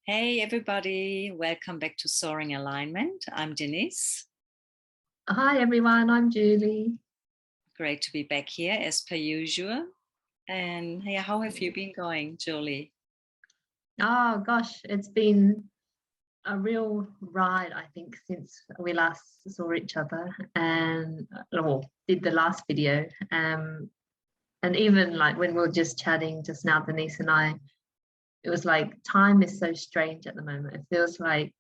Hey everybody, welcome back to Soaring Alignment. I'm Deniz. Hi everyone, I'm Julie. Great to be back here as per usual. And hey, how have you been going, Julie? Oh gosh, it's been a real ride, I think, since we last saw each other and did the last video. And even like when we were just chatting just now, Denise and I, it was like time is so strange at the moment. It feels like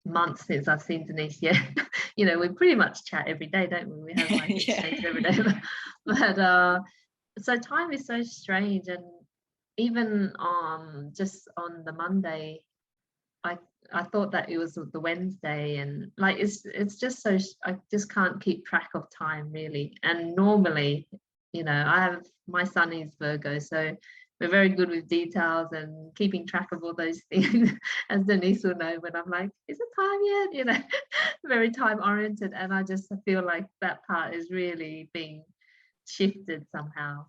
months since I've seen Denise. Yeah, we pretty much chat every day, don't we? We have like exchange every day. But so time is so strange, and even just on the Monday, I I thought that it was the Wednesday, and like it's just so I just can't keep track of time really. And normally, I have my son is Virgo, so we're very good with details and keeping track of all those things, as Denise will know. When I'm like, is it time yet? Very time oriented, and I just feel like that part is really being shifted somehow.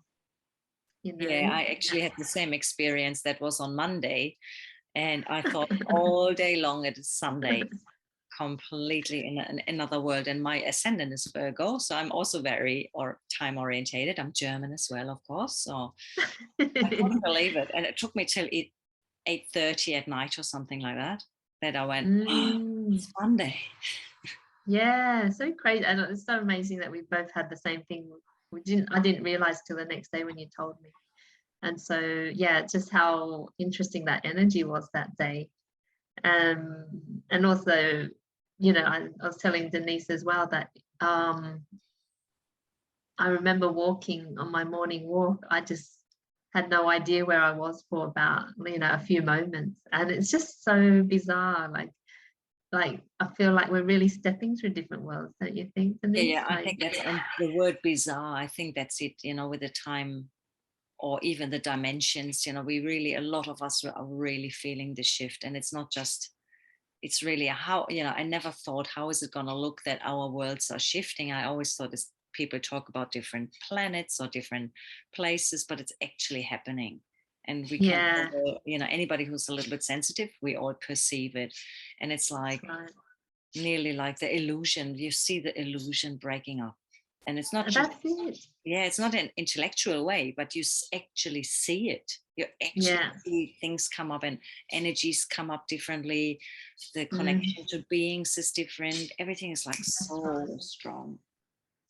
Yeah, I actually had the same experience. That was on Monday, and I thought all day long it is Sunday, completely in another world. And my ascendant is Virgo, so I'm also very time orientated. I'm German as well, of course. So I couldn't believe it, and it took me till 8:30 at night or something like that. That I went, oh, it's Monday. Yeah, so crazy. And it's so amazing that we both had the same thing. I didn't realize till the next day when you told me. And so yeah, just how interesting that energy was that day. And also, I was telling Denise as well that I remember walking on my morning walk. I just had no idea where I was for about, a few moments. And it's just so bizarre. Like I feel like we're really stepping through different worlds, don't you think, Denise? Yeah, I think that's the word bizarre. I think that's it, with the time or even the dimensions, a lot of us are really feeling the shift. And it's not just, it's really how, I never thought, how is it going to look that our worlds are shifting? I always thought this, people talk about different planets or different places, but it's actually happening. And we can, anybody who's a little bit sensitive, we all perceive it. And it's like, nearly like the illusion. You see the illusion breaking up, and it's not just, it's not an intellectual way, but you actually see it. You actually see things come up and energies come up differently. The connection to beings is different. Everything is like so strong,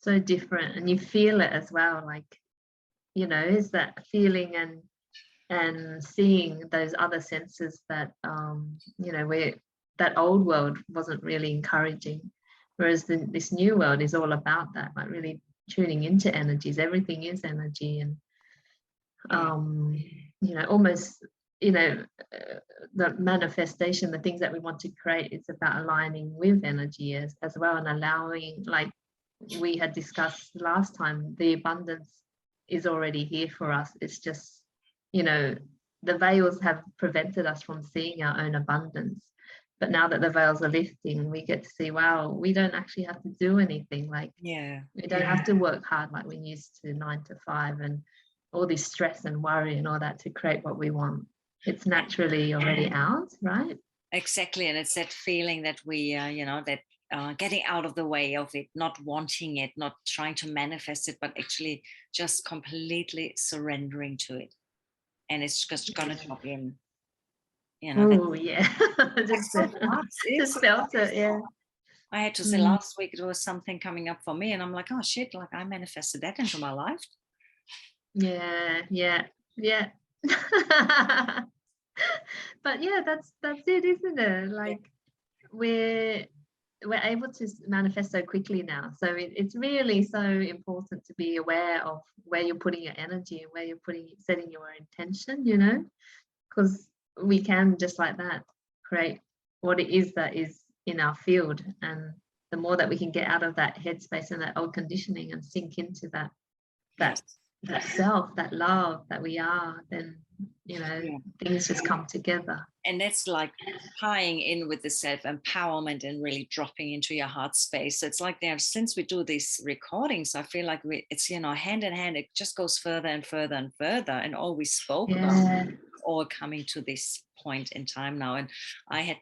so different, and you feel it as well. Like, is that feeling and seeing those other senses that where that old world wasn't really encouraging, whereas this new world is all about that, like really tuning into energies. Everything is energy, and almost the manifestation, the things that we want to create, it's about aligning with energy as well, and allowing, like we had discussed last time, the abundance is already here for us. It's just, the veils have prevented us from seeing our own abundance. But now that the veils are lifting, we get to see, wow, we don't actually have to do anything. Like, we don't have to work hard like we used to, 9 to 5, and all this stress and worry and all that to create what we want. It's naturally already ours, right? Exactly. And it's that feeling that we, getting out of the way of it, not wanting it, not trying to manifest it, but actually just completely surrendering to it. And it's just gonna drop in. Oh yeah. just felt it. Yeah. I had to say last week there was something coming up for me, and I'm like, oh shit, like I manifested that into my life. Yeah. But yeah, that's it, isn't it? Like, we're able to manifest so quickly now. So it's really so important to be aware of where you're putting your energy and where you're setting your intention, because we can just like that create what it is that is in our field. And the more that we can get out of that headspace and that old conditioning and sink into that self, that love that we are, then things just come together. And that's like tying in with the self-empowerment and really dropping into your heart space. So it's like since we do these recordings, I feel like it's hand in hand, it just goes further and further and further. And all we spoke about all coming to this point in time now. And I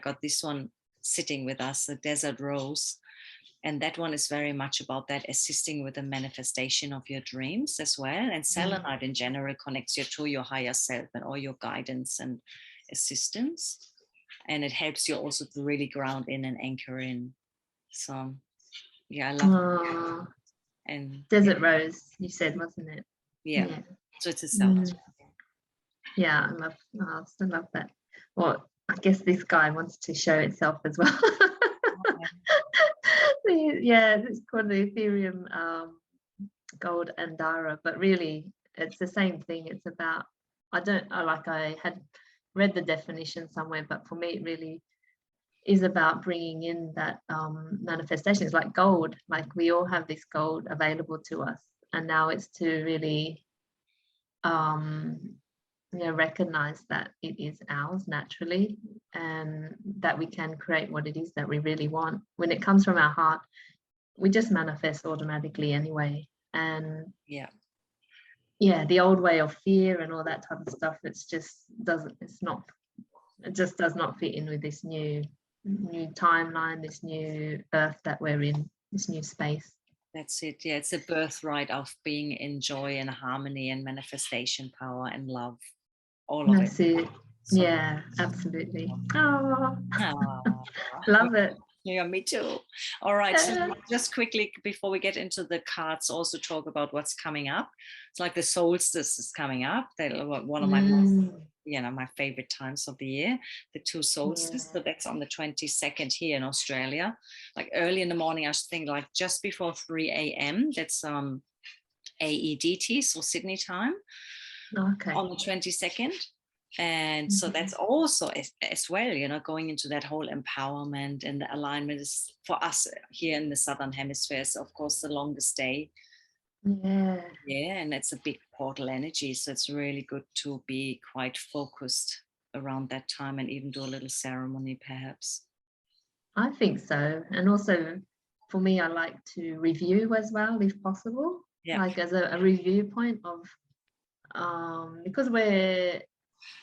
got this one sitting with us, the Desert Rose. And that one is very much about that, assisting with the manifestation of your dreams as well. And selenite in general connects you to your higher self and all your guidance and assistance. And it helps you also to really ground in and anchor in. So, yeah, I love it. And Desert Rose, you said, wasn't it? Yeah. So it's a self. Yeah, I still love that. Well, I guess this guy wants to show itself as well. Yeah, it's called the Ethereum Gold Andara, but really it's the same thing. It's about, I had read the definition somewhere, but for me it really is about bringing in that manifestation. It's like gold, like we all have this gold available to us, and now it's to really recognize that it is ours naturally, and that we can create what it is that we really want. When it comes from our heart, we just manifest automatically anyway. And the old way of fear and all that type of stuff, it just does not fit in with this new timeline, this new earth that we're in, this new space. That's it. Yeah, it's a birthright of being in joy and harmony and manifestation power and love. All of That's it. So, yeah, absolutely. Oh, love it. Yeah, me too. All right, so just quickly before we get into the cards, also talk about what's coming up. It's like the solstice is coming up. They're one of my most, my favorite times of the year, the two solstices. So that's on the 22nd here in Australia. Like early in the morning, I think like just before 3 a.m. That's AEDT, so Sydney time. Okay. On the 22nd. And so that's also as well, going into that whole empowerment, and the alignment is for us here in the Southern Hemisphere, so of course the longest day. And it's a big portal energy, so it's really good to be quite focused around that time and even do a little ceremony perhaps. I think so. And also for me, I like to review as well if possible, like as a review point of because we're,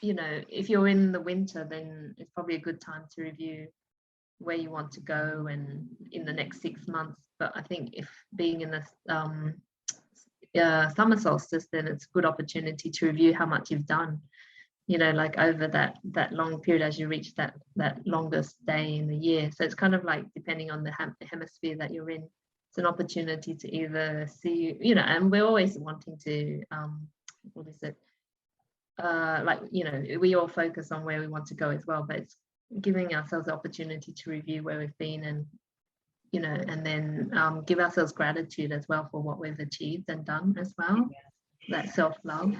if you're in the winter, then it's probably a good time to review where you want to go and in the next 6 months. But I think if being in the summer solstice, then it's a good opportunity to review how much you've done, like over that long period as you reach that longest day in the year. So it's kind of like, depending on the hemisphere that you're in, it's an opportunity to either see, and we're always wanting to what is it, we all focus on where we want to go as well, but it's giving ourselves the opportunity to review where we've been, and and then give ourselves gratitude as well for what we've achieved and done as well, that self-love.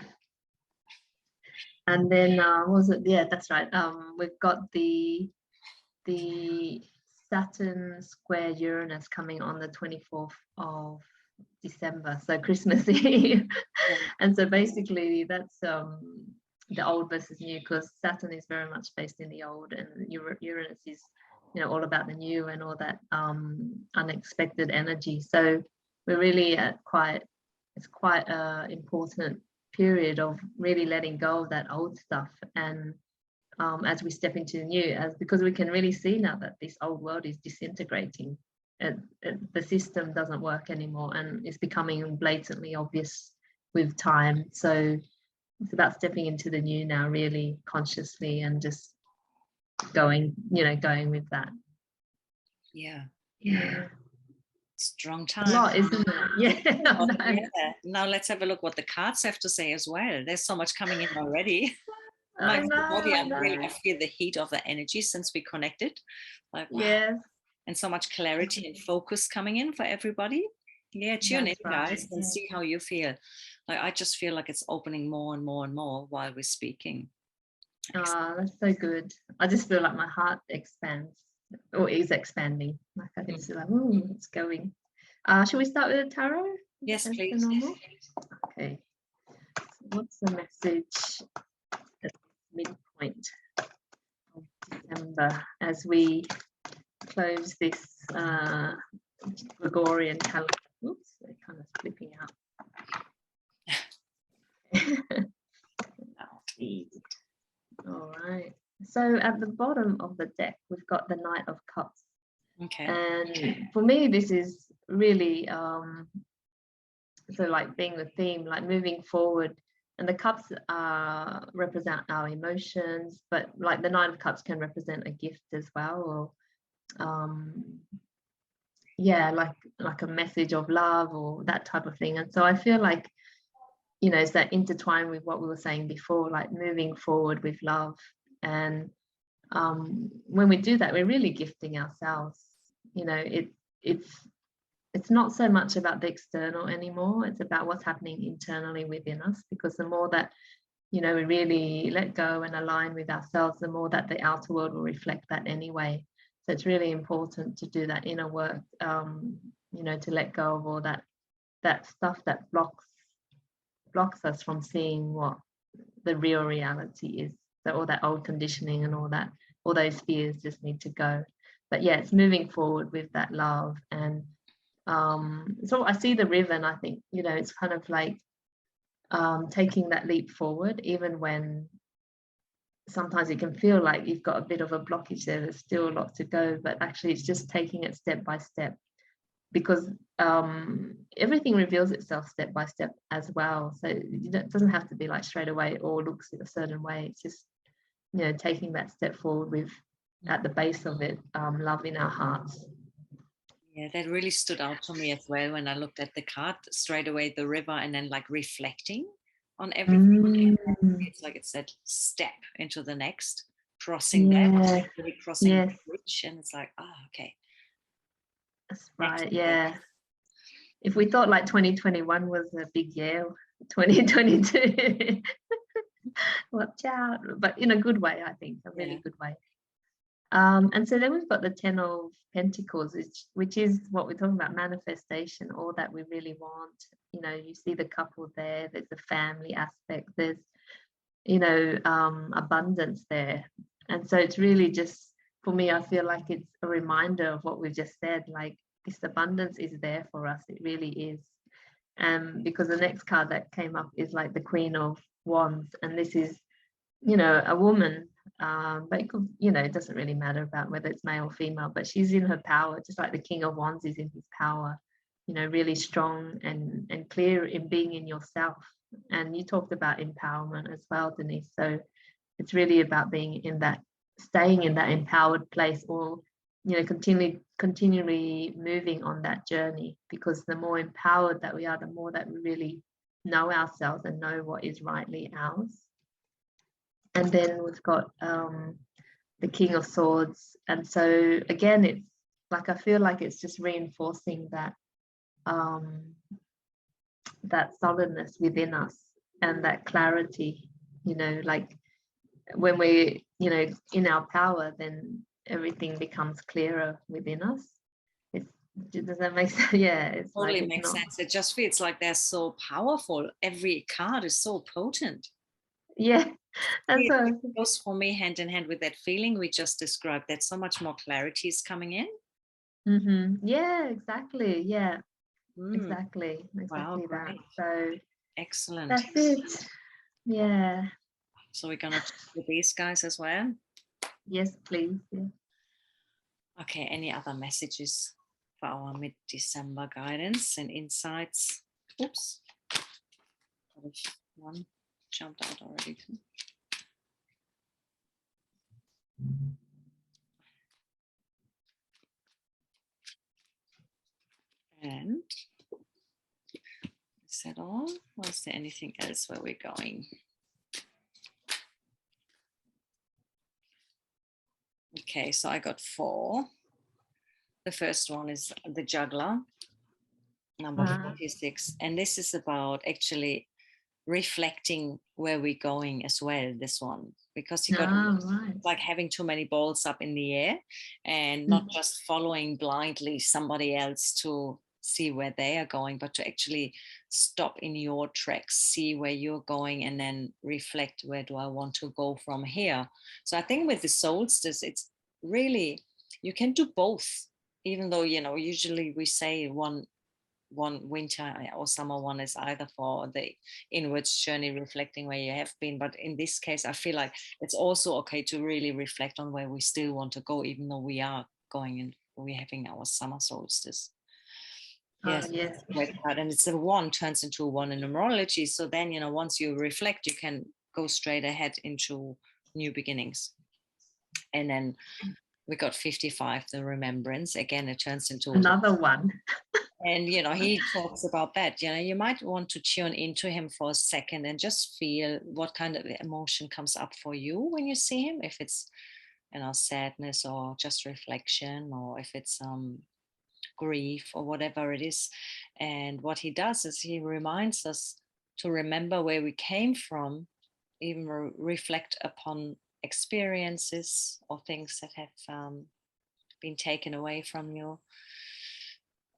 And then that's right, we've got the Saturn square Uranus coming on the 24th of December, so Christmas Eve. And so basically that's the old versus new, because Saturn is very much based in the old, and Uranus is all about the new and all that unexpected energy. So we're really at quite a important period of really letting go of that old stuff, and as we step into the new, because we can really see now that this old world is disintegrating. The system doesn't work anymore, and it's becoming blatantly obvious with time. So it's about stepping into the new now, really consciously, and just going with that. Strong time. A lot, isn't it? Now let's have a look what the cards have to say as well. There's so much coming in already. I feel the heat of the energy since we connected. Like, wow. And so much clarity and focus coming in for everybody. Tune in, guys, and see how you feel. Like, I just feel like it's opening more and more and more while we're speaking. That's so good. I just feel like my heart expands, or is expanding. Like I can feel like, it's going. Should we start with the tarot? Yes, please. Okay. So what's the message at midpoint of December as we close this Gregorian calendar? Oops, they're kind of flipping out. Right. So at the bottom of the deck, we've got the Knight of Cups. Okay. And for me, this is really so like being the theme, like moving forward. And the cups represent our emotions, but like the Nine of Cups can represent a gift as well, or yeah, like a message of love or that type of thing. And so I feel like, you know, it's that intertwined with what we were saying before, like moving forward with love. And when we do that, we're really gifting ourselves. You know, it's not so much about the external anymore. It's about what's happening internally within us, because the more that, you know, we really let go and align with ourselves, the more that the outer world will reflect that anyway. So it's really important to do that inner work, you know, to let go of all that stuff that blocks us from seeing what the real reality is. So all that old conditioning and all those fears just need to go. But yeah, it's moving forward with that love. And so I see the river, and I think, you know, it's kind of like taking that leap forward, even when sometimes it can feel like you've got a bit of a blockage there. There's still a lot to go, but actually it's just taking it step by step, because everything reveals itself step by step as well. So it doesn't have to be like straight away or looks a certain way. It's just, you know, taking that step forward with, at the base of it, love in our hearts. Yeah, that really stood out to me as well when I looked at the card. Straight away the river, and then like reflecting on everything. It's like it's that step into the next, crossing that, really crossing the bridge, and it's like, oh, okay. That's right. Yeah. If we thought like 2021 was a big year, 2022, watch out, but in a good way, I think, a really good way. And so then we've got the 10 of Pentacles, which is what we're talking about, manifestation, all that we really want. You know, you see the couple there, there's a family aspect, there's, you know, abundance there. And so it's really just, for me, I feel like it's a reminder of what we've just said, like this abundance is there for us. It really is. Because the next card that came up is like the Queen of Wands. And this is, you know, a woman, but it could, you know, it doesn't really matter about whether it's male or female, but she's in her power, just like the King of Wands is in his power, you know, really strong and clear in being in yourself. And you talked about empowerment as well, Deniz. So it's really about being in that, staying in that empowered place, or, you know, continually moving on that journey, because the more empowered that we are, the more that we really know ourselves and know what is rightly ours. And then we've got the King of Swords. And so again, it's like, I feel like it's just reinforcing that that solidness within us and that clarity, you know, like when we're, you know, in our power, then everything becomes clearer within us. Does that make sense? Yeah, it's totally like, makes sense. It just feels like they're so powerful. Every card is so potent. Yeah, and so it goes for me hand in hand with that feeling we just described, that so much more clarity is coming in. Yeah, exactly. Yeah, exactly Wow, that. great. So excellent. That's it. Yeah. So we're gonna check with these guys as well. Yes, please. Yeah. Okay, any other messages for our mid-December guidance and insights? Oops, one jumped out already too. And is that all? Or is there anything else where we're going? Okay, so I got 4. The first one is the Juggler, number 46. And this is about actually reflecting where we're going as well, this one, because you got like having too many balls up in the air and not just following blindly somebody else to see where they are going, but to actually stop in your tracks, see where you're going, and then reflect, where do I want to go from here? So I think with the solstice, it's really, you can do both, even though, you know, usually we say one one winter or summer one is either for the inwards journey, reflecting where you have been. But in this case, I feel like it's also okay to really reflect on where we still want to go, even though we are going and we're having our summer solstice. Yes, yes. great card. And it's a one turns into a one in numerology. So then, you know, once you reflect, you can go straight ahead into new beginnings. And then we got 55, the remembrance. Again, it turns into Another one. And, you know, he talks about that. You know, you might want to tune into him for a second and just feel what kind of emotion comes up for you when you see him. If it's, you know, sadness or just reflection, or if it's grief or whatever it is. And what he does is he reminds us to remember where we came from, even reflect upon experiences or things that have been taken away from you,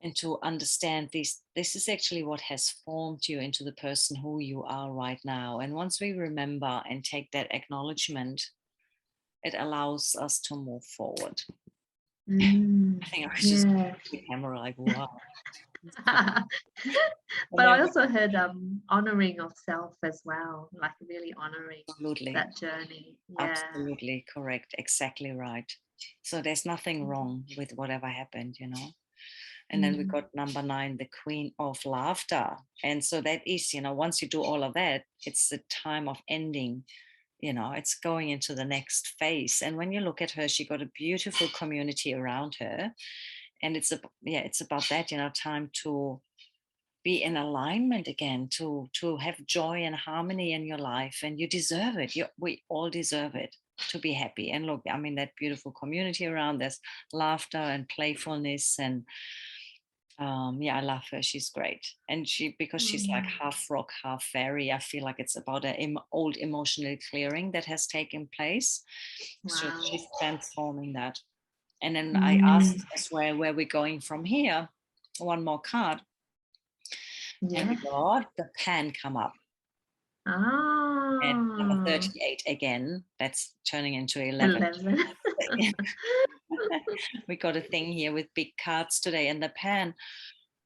and to understand this is actually what has formed you into the person who you are right now. And once we remember and take that acknowledgement, it allows us to move forward. I think I was just the camera like, wow. But I also heard honoring of self as well, like really honoring that journey. Absolutely correct, exactly right. So there's nothing wrong with whatever happened, you know. And then we got number 9, the Queen of Laughter. And so that is, you know, once you do all of that, it's the time of ending, you know, it's going into the next phase. And when you look at her, she got a beautiful community around her. And it's about that, you know, time to be in alignment again, to have joy and harmony in your life. And you deserve it. We all deserve it, to be happy. And look, I mean, that beautiful community around, there's laughter and playfulness. And I love her. She's great. And because she's like half rock, half fairy, I feel like it's about an old emotional clearing that has taken place. Wow. So she's transforming that. And then I asked as well, where we're going from here. One more card. And we got the Pan come up. And number 38 again, that's turning into 11. We got a thing here with big cards today. And the Pan,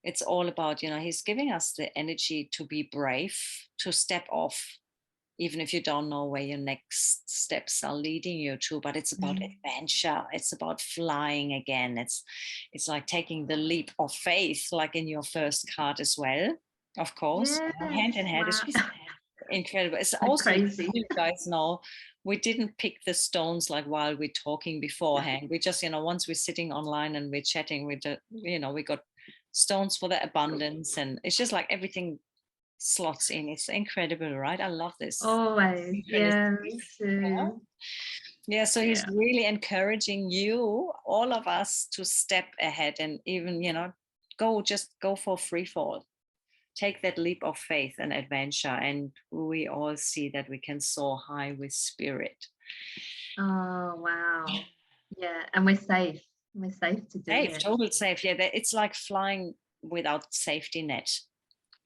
it's all about, you know, he's giving us the energy to be brave, to step off, even if you don't know where your next steps are leading you to. But it's about adventure. It's about flying again. It's like taking the leap of faith, like in your first card as well, of course. Hand in hand. It's just incredible. It's also crazy. You guys know, we didn't pick the stones like while we're talking beforehand. We just, you know, once we're sitting online and we're chatting, we got stones for the abundance, and it's just like everything slots in. It's incredible, right? I love this. Always. Yeah, me too. Yeah, so he's really encouraging you, all of us, to step ahead and even, you know, go for free fall. Take that leap of faith and adventure, and we all see that we can soar high with spirit. Oh, wow. Yeah, and we're safe. We're safe to do it. Total safe. Yeah, it's like flying without safety net.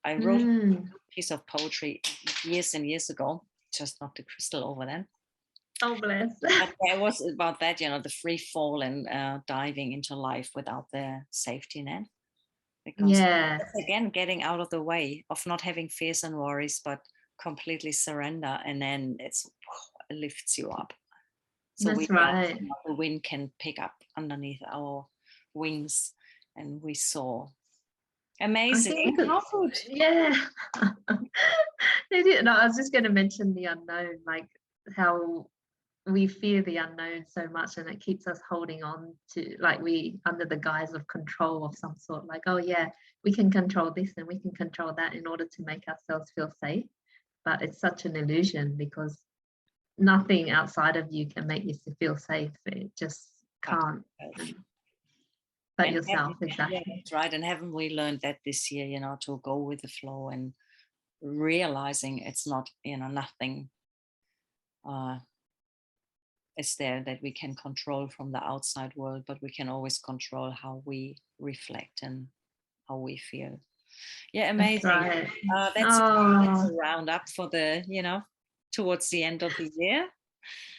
I wrote a piece of poetry years and years ago, just knocked the crystal over then. Oh, bless. But it was about that, you know, the free fall and diving into life without the safety net. Because again, getting out of the way of not having fears and worries, but completely surrender, and then it lifts you up. So that's right. The wind can pick up underneath our wings, and we soar. Amazing. Yeah. No, I was just going to mention the unknown, like how we fear the unknown so much, and it keeps us holding on to, like, we under the guise of control of some sort, like, oh yeah, we can control this and we can control that in order to make ourselves feel safe. But it's such an illusion, because nothing outside of you can make you feel safe. It just can't. But yourself, exactly. Yeah, that's right. And haven't we learned that this year, you know, to go with the flow and realizing it's not, you know, nothing is there that we can control from the outside world, but we can always control how we reflect and how we feel. Yeah, amazing. That's right. That's a roundup for the, you know, towards the end of the year.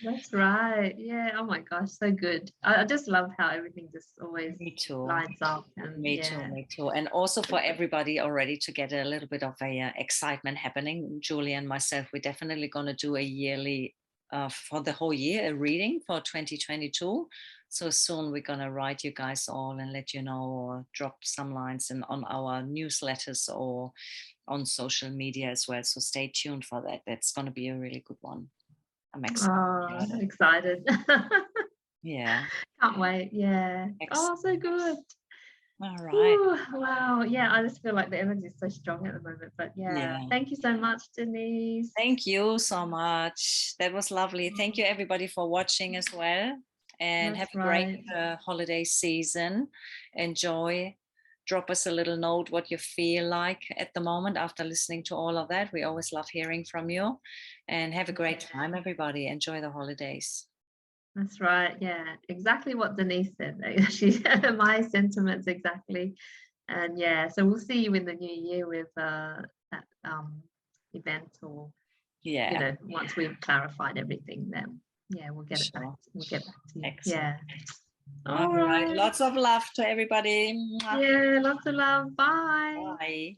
That's right. Yeah. Oh my gosh, so good. I just love how everything just always Me too. lines up, and Me yeah. too, me too. And also for everybody already to get a little bit of a excitement happening. Julie and myself, we're definitely going to do a yearly, for the whole year, a reading for 2022. So soon we're going to write you guys all and let you know, or drop some lines on our newsletters or on social media as well. So stay tuned for that. That's going to be a really good one. I'm excited about it. Excited. Yeah. Can't wait. Yeah. Excellent. Oh, so good. All right. Ooh, wow. Yeah, I just feel like the energy is so strong at the moment. But yeah, Yeah. thank you so much, Deniz. Thank you so much. That was lovely. Thank you, everybody, for watching as well. And have That's a great right. holiday season. Enjoy. Drop us a little note what you feel like at the moment after listening to all of that. We always love hearing from you. And have a great time, everybody. Enjoy the holidays. That's right. Yeah, exactly what Deniz said. She, my sentiments exactly. And yeah, so we'll see you in the new year with that event, or Yeah, once we've clarified everything, then yeah, we'll get it back. sure. We'll get back to you. Excellent. Yeah. All All right. right. Lots of love to everybody. Yeah, lots of love. Bye. Bye.